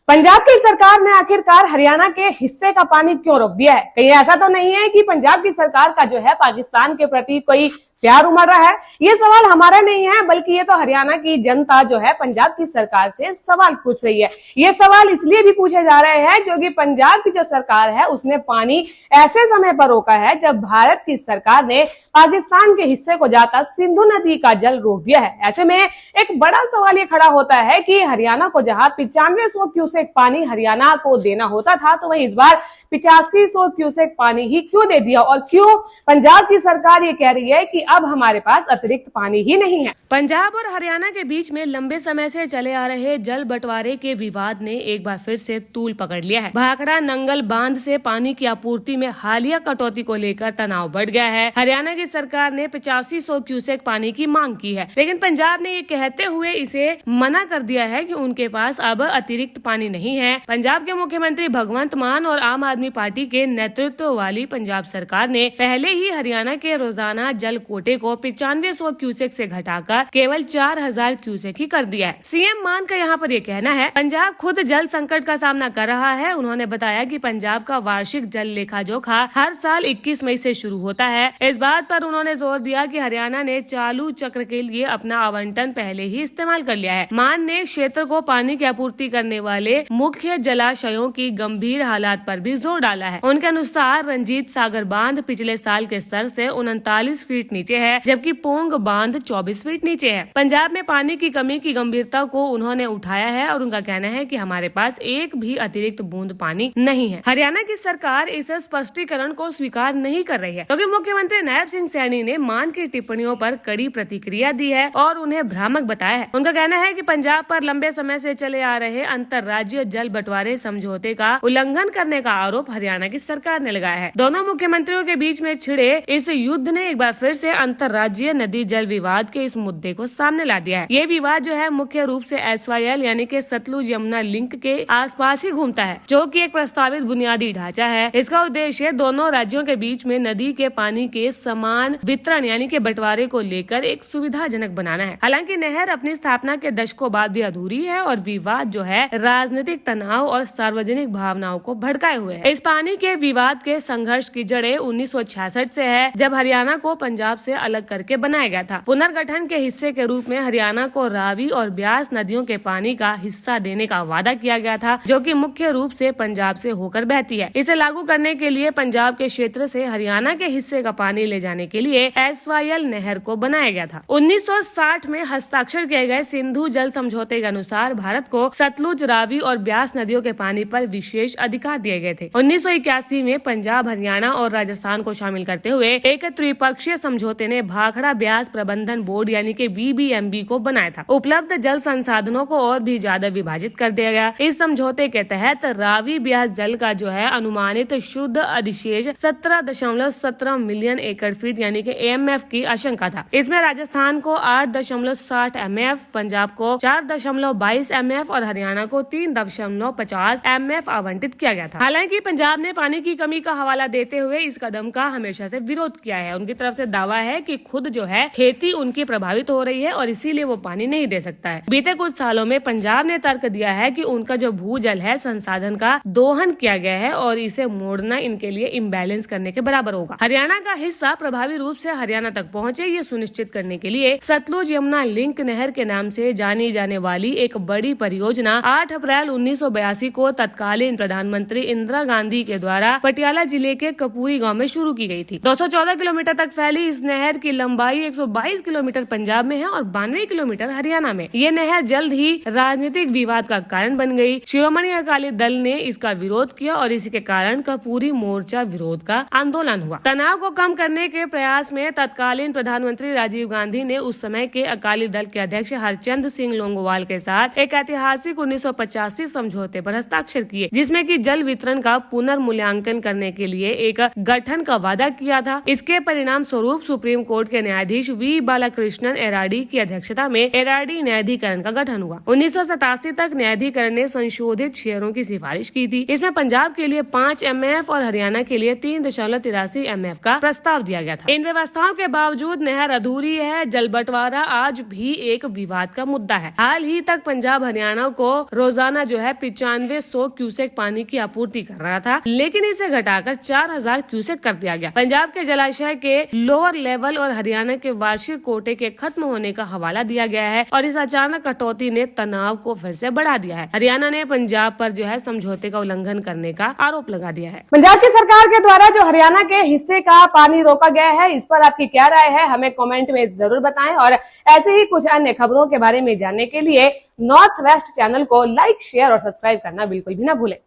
पंजाब की सरकार ने आखिरकार हरियाणा के हिस्से का पानी क्यों रोक दिया है? कहीं ऐसा तो नहीं है कि पंजाब की सरकार का जो है पाकिस्तान के प्रति कोई प्यार उमड़ रहा है? ये सवाल हमारा नहीं है, बल्कि ये तो हरियाणा की जनता जो है पंजाब की सरकार से सवाल पूछ रही है। ये सवाल इसलिए भी पूछे जा रहे हैं क्योंकि पंजाब की जो सरकार है उसने पानी ऐसे समय पर रोका है जब भारत की सरकार ने पाकिस्तान के हिस्से को जाता सिंधु नदी का जल रोक दिया है। ऐसे में एक बड़ा सवाल ये खड़ा होता है कि हरियाणा को जहां 9500 क्यूसेक पानी हरियाणा को देना होता था, तो वहीं इस बार 8500 क्यूसेक पानी ही क्यों दे दिया, और क्यों पंजाब की सरकार ये कह रही है कि अब हमारे पास अतिरिक्त पानी ही नहीं है। पंजाब और हरियाणा के बीच में लंबे समय से चले आ रहे जल बंटवारे के विवाद ने एक बार फिर से तूल पकड़ लिया है। भाखड़ा नंगल बांध से पानी की आपूर्ति में हालिया कटौती को लेकर तनाव बढ़ गया है। हरियाणा की सरकार ने 8500 क्यूसेक पानी की मांग की है, लेकिन पंजाब ने ये कहते हुए इसे मना कर दिया है कि उनके पास अब अतिरिक्त पानी नहीं है। पंजाब के मुख्यमंत्री भगवंत मान और आम आदमी पार्टी के नेतृत्व वाली पंजाब सरकार ने पहले ही हरियाणा के रोजाना जल कोटे को 9500 क्यूसेक से घटाकर केवल 4000 क्यूसेक ही कर दिया है। सीएम मान का यहाँ पर ये कहना है, पंजाब खुद जल संकट का सामना कर रहा है। उन्होंने बताया कि पंजाब का वार्षिक जल लेखा जोखा हर साल 21 मई से शुरू होता है। इस बात पर उन्होंने जोर दिया कि हरियाणा ने चालू चक्र के लिए अपना आवंटन पहले ही इस्तेमाल कर लिया है। मान ने क्षेत्र को पानी की आपूर्ति करने वाले मुख्य जलाशयों की गंभीर हालात पर भी जोर डाला है। उनके अनुसार रंजीत सागर बांध पिछले साल के स्तर से 39 फीट नीचे है, जबकि पोंग बांध 24 फीट नीचे है। पंजाब में पानी की कमी की गंभीरता को उन्होंने उठाया है और उनका कहना है कि हमारे पास एक भी अतिरिक्त बूंद पानी नहीं है। हरियाणा की सरकार इस स्पष्टीकरण को स्वीकार नहीं कर रही है, क्योंकि मुख्यमंत्री नायब सिंह सैनी ने मान की टिप्पणियों पर कड़ी प्रतिक्रिया दी है और उन्हें भ्रामक बताया है। उनका कहना है कि पंजाब पर लंबे समय से चले आ रहे अंतर्राज्यीय जल बंटवारे समझौते का उल्लंघन करने का आरोप हरियाणा की सरकार ने लगाया है। दोनों मुख्यमंत्रियों के बीच में छिड़े इस युद्ध ने एक बार फिर से अंतर्राज्यीय नदी जल विवाद के इस मुद्दे को सामने ला दिया है। ये विवाद जो है मुख्य रूप से SYL यानी कि सतलुज यमुना लिंक के आसपास ही घूमता है, जो कि एक प्रस्तावित बुनियादी ढांचा है। इसका उद्देश्य दोनों राज्यों के बीच में नदी के पानी के समान वितरण यानी कि बंटवारे को लेकर एक सुविधाजनक बनाना है। हालांकि नहर अपनी स्थापना के दशकों बाद भी अधूरी है और विवाद जो है राजनीतिक तनाव और सार्वजनिक भावनाओं को भड़काए हुए है। इस पानी के विवाद के संघर्ष की जड़ें 1966 से है, जब हरियाणा को पंजाब से अलग करके बनाया गया था। पुनर्गठन के हिस्से के रूप में हरियाणा को रावी और ब्यास नदियों के पानी का हिस्सा देने का वादा किया गया था, जो कि मुख्य रूप से पंजाब से होकर बहती है। इसे लागू करने के लिए पंजाब के क्षेत्र से हरियाणा के हिस्से का पानी ले जाने के लिए SYL नहर को बनाया गया था। 1960 में हस्ताक्षर किए गए सिंधु जल समझौते के अनुसार भारत को सतलुज, रावी और ब्यास नदियों के पानी पर विशेष अधिकार दिए गए थे। 1981 में पंजाब, हरियाणा और राजस्थान को शामिल करते हुए एक त्रिपक्षीय समझौते ने भाखड़ा ब्यास प्रबंधन बोर्ड यानी कि BBMB को बनाया था। उपलब्ध जल संसाधनों को और भी ज्यादा विभाजित कर दिया गया। इस समझौते के तहत रावी ब्यास जल का जो है अनुमानित शुद्ध अधिशेष 17.17 मिलियन एकड़ फीट यानी कि AMF की आशंका था। इसमें राजस्थान को 8.60 MF, पंजाब को 4.22 MF और हरियाणा को 3.50 MF आवंटित किया गया था। हालांकि पंजाब ने पानी की कमी का हवाला देते हुए इस कदम का हमेशा से विरोध किया है। उनकी तरफ से दावा है कि खुद जो है खेती उनकी प्रभावित हो रही है और इसीलिए वो पानी नहीं दे सकता है। बीते कुछ सालों में पंजाब ने तर्क दिया है कि उनका जो भूजल है संसाधन का दोहन किया गया है और इसे मोड़ना इनके लिए इम्बैलेंस करने के बराबर होगा। हरियाणा का हिस्सा प्रभावी रूप से हरियाणा तक पहुँचे, ये सुनिश्चित करने के लिए सतलुज यमुना लिंक नहर के नाम से जानी जाने वाली एक बड़ी परियोजना 8 अप्रैल 1982 को तत्कालीन प्रधानमंत्री इंदिरा गांधी के द्वारा पटियाला जिले के कपूरी गाँव में शुरू की गयी थी। 214 किलोमीटर तक फैली इस नहर की लंबाई 122 किलोमीटर पंजाब में है और 92 किलोमीटर हरियाणा में। ये नहर जल्द ही राजनीतिक विवाद का कारण बन गई। शिरोमणि अकाली दल ने इसका विरोध किया और इसी के कारण कपूरी मोर्चा विरोध का आंदोलन हुआ। तनाव को कम करने के प्रयास में तत्कालीन प्रधानमंत्री राजीव गांधी ने उस समय के अकाली दल के अध्यक्ष हरचंद सिंह लोंगोवाल के साथ एक ऐतिहासिक 1985 समझौते पर हस्ताक्षर किए, जिसमें कि जल वितरण का पुनर्मूल्यांकन करने के लिए एक गठन का वादा किया था। इसके परिणाम स्वरूप सुप्रीम कोर्ट के न्यायाधीश वी बालाकृष्णन एराडी की अध्यक्षता में एराडी न्यायाधिकरण का गठन हुआ। 1987 तक न्यायाधिकरण ने संशोधित शेयरों की सिफारिश की थी। इसमें पंजाब के लिए 5 MF और हरियाणा के लिए 3.83 MF का प्रस्ताव दिया गया था। इन व्यवस्थाओं के बावजूद नहर अधूरी है। जल बंटवारा आज भी एक विवाद का मुद्दा है। हाल ही तक पंजाब हरियाणा को रोजाना जो है 9500 क्यूसेक पानी की आपूर्ति कर रहा था, लेकिन इसे घटाकर 4000 क्यूसेक कर दिया गया। पंजाब के जलाशय के लोअर लेवल और हरियाणा के वार्षिक कोटे के खत्म होने का हवाला दिया गया है और इस अचानक कटौती ने तनाव को फिर से बढ़ा दिया है। हरियाणा ने पंजाब पर जो है समझौते का उल्लंघन करने का आरोप लगा दिया है। पंजाब की सरकार के द्वारा जो हरियाणा के हिस्से का पानी रोका गया है, इस पर आपकी क्या राय है, हमें कमेंट में जरूर बताएं। और ऐसे ही कुछ अन्य खबरों के बारे में जानने के लिए नॉर्थ वेस्ट चैनल को लाइक, शेयर और सब्सक्राइब करना बिल्कुल भी ना भूलें।